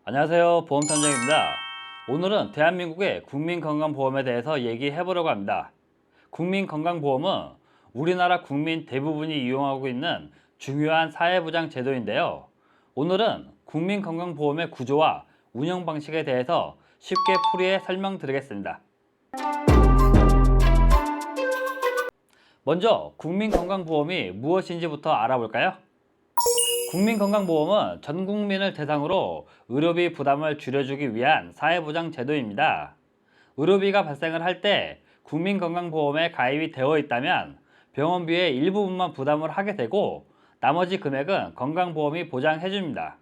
안녕하세요, 보험탐정입니다. 오늘은 대한민국의 국민건강보험에 대해서 얘기해 보려고 합니다. 국민건강보험은 우리나라 국민 대부분이 이용하고 있는 중요한 사회보장 제도인데요. 오늘은 국민건강보험의 구조와 운영 방식에 대해서 쉽게 풀이해 설명드리겠습니다. 먼저 국민건강보험이 무엇인지부터 알아볼까요? 국민건강보험은 전 국민을 대상으로 의료비 부담을 줄여주기 위한 사회보장 제도입니다. 의료비가 발생을 할 때 국민건강보험에 가입이 되어 있다면 병원비의 일부분만 부담을 하게 되고 나머지 금액은 건강보험이 보장해줍니다.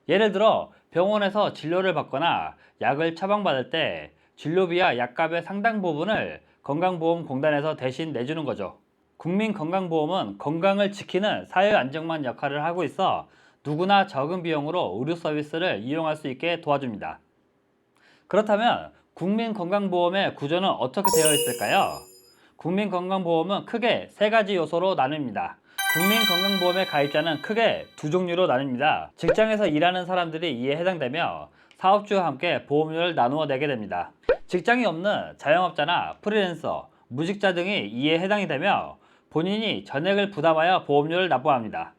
예를 들어 병원에서 진료를 받거나 약을 처방받을 때 진료비와 약값의 상당 부분을 건강보험공단에서 대신 내주는 거죠. 국민건강보험은 건강을 지키는 사회안전망 역할을 하고 있어 누구나 적은 비용으로 의료 서비스를 이용할 수 있게 도와줍니다. 그렇다면 국민건강보험의 구조는 어떻게 되어 있을까요? 국민건강보험은 크게 세 가지 요소로 나뉩니다. 국민건강보험의 가입자는 크게 두 종류로 나뉩니다. 직장에서 일하는 사람들이 이에 해당되며 사업주와 함께 보험료를 나누어 내게 됩니다. 직장이 없는 자영업자나 프리랜서, 무직자 등이 이에 해당이 되며 본인이 전액을 부담하여 보험료를 납부합니다.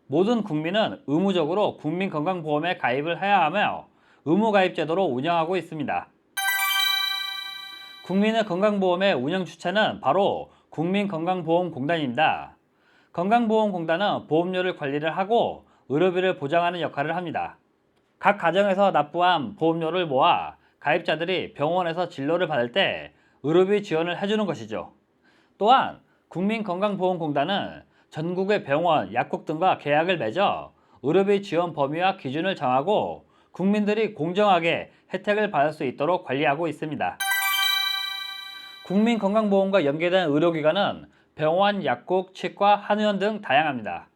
모든 국민은 의무적으로 국민건강보험에 가입을 해야 하며 의무가입제도로 운영하고 있습니다. 국민의 건강보험의 운영 주체는 바로 국민건강보험공단입니다. 건강보험공단은 보험료를 관리를 하고 의료비를 보장하는 역할을 합니다. 각 가정에서 납부한 보험료를 모아 가입자들이 병원에서 진료를 받을 때 의료비 지원을 해주는 것이죠. 또한 국민건강보험공단은 전국의 병원, 약국 등과 계약을 맺어 의료비 지원 범위와 기준을 정하고 국민들이 공정하게 혜택을 받을 수 있도록 관리하고 있습니다. 국민건강보험과 연계된 의료기관은 병원, 약국, 치과, 한의원 등 다양합니다.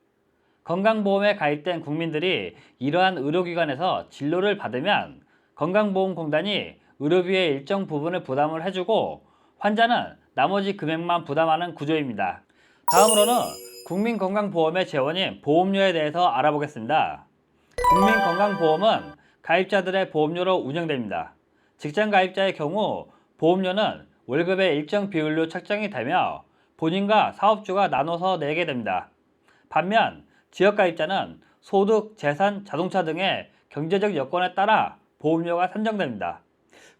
건강보험에 가입된 국민들이 이러한 의료기관에서 진료를 받으면 건강보험공단이 의료비의 일정 부분을 부담을 해주고 환자는 나머지 금액만 부담하는 구조입니다. 다음으로는 국민건강보험의 재원인 보험료에 대해서 알아보겠습니다. 국민건강보험은 가입자들의 보험료로 운영됩니다. 직장 가입자의 경우 보험료는 월급의 일정 비율로 책정이 되며 본인과 사업주가 나눠서 내게 됩니다. 반면 지역가입자는 소득, 재산, 자동차 등의 경제적 여건에 따라 보험료가 산정됩니다.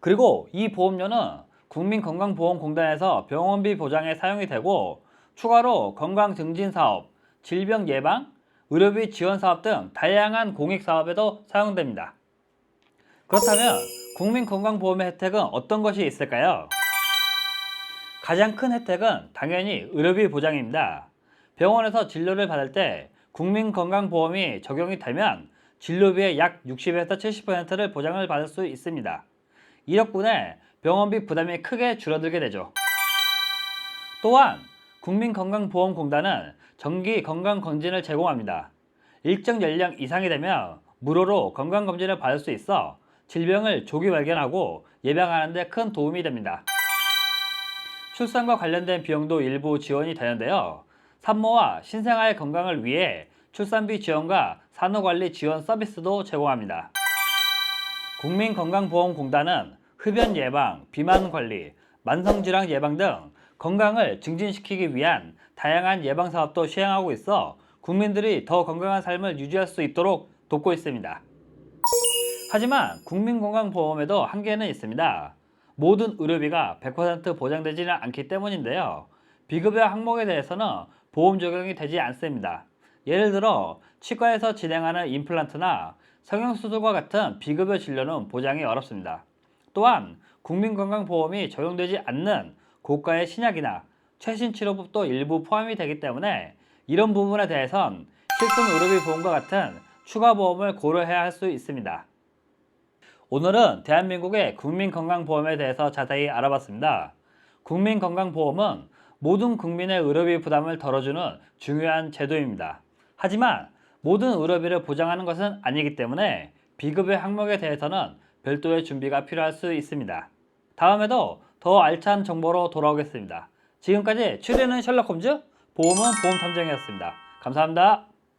그리고 이 보험료는 국민건강보험공단에서 병원비 보장에 사용이 되고 추가로 건강증진사업, 질병예방, 의료비 지원사업 등 다양한 공익사업에도 사용됩니다. 그렇다면 국민건강보험의 혜택은 어떤 것이 있을까요? 가장 큰 혜택은 당연히 의료비 보장입니다. 병원에서 진료를 받을 때 국민건강보험이 적용이 되면 진료비의 약 60에서 70%를 보장을 받을 수 있습니다. 이 덕분에 병원비 부담이 크게 줄어들게 되죠. 또한 국민건강보험공단은 정기 건강검진을 제공합니다. 일정 연령 이상이 되면 무료로 건강검진을 받을 수 있어 질병을 조기 발견하고 예방하는 데 큰 도움이 됩니다. 출산과 관련된 비용도 일부 지원이 되는데요. 산모와 신생아의 건강을 위해 출산비 지원과 산후관리 지원 서비스도 제공합니다. 국민건강보험공단은 흡연 예방, 비만 관리, 만성질환 예방 등 건강을 증진시키기 위한 다양한 예방사업도 시행하고 있어 국민들이 더 건강한 삶을 유지할 수 있도록 돕고 있습니다. 하지만 국민건강보험에도 한계는 있습니다. 모든 의료비가 100% 보장되지는 않기 때문인데요. 비급여 항목에 대해서는 보험 적용이 되지 않습니다. 예를 들어 치과에서 진행하는 임플란트나 성형수술과 같은 비급여 진료는 보장이 어렵습니다. 또한 국민건강보험이 적용되지 않는 고가의 신약이나 최신 치료법도 일부 포함이 되기 때문에 이런 부분에 대해선 실손의료비 보험과 같은 추가 보험을 고려해야 할 수 있습니다. 오늘은 대한민국의 국민건강보험에 대해서 자세히 알아봤습니다. 국민건강보험은 모든 국민의 의료비 부담을 덜어주는 중요한 제도입니다. 하지만 모든 의료비를 보장하는 것은 아니기 때문에 비급여 항목에 대해서는 별도의 준비가 필요할 수 있습니다. 다음에도 더 알찬 정보로 돌아오겠습니다. 지금까지 추리는 셜록 홈즈, 보험은 보험탐정이었습니다. 감사합니다.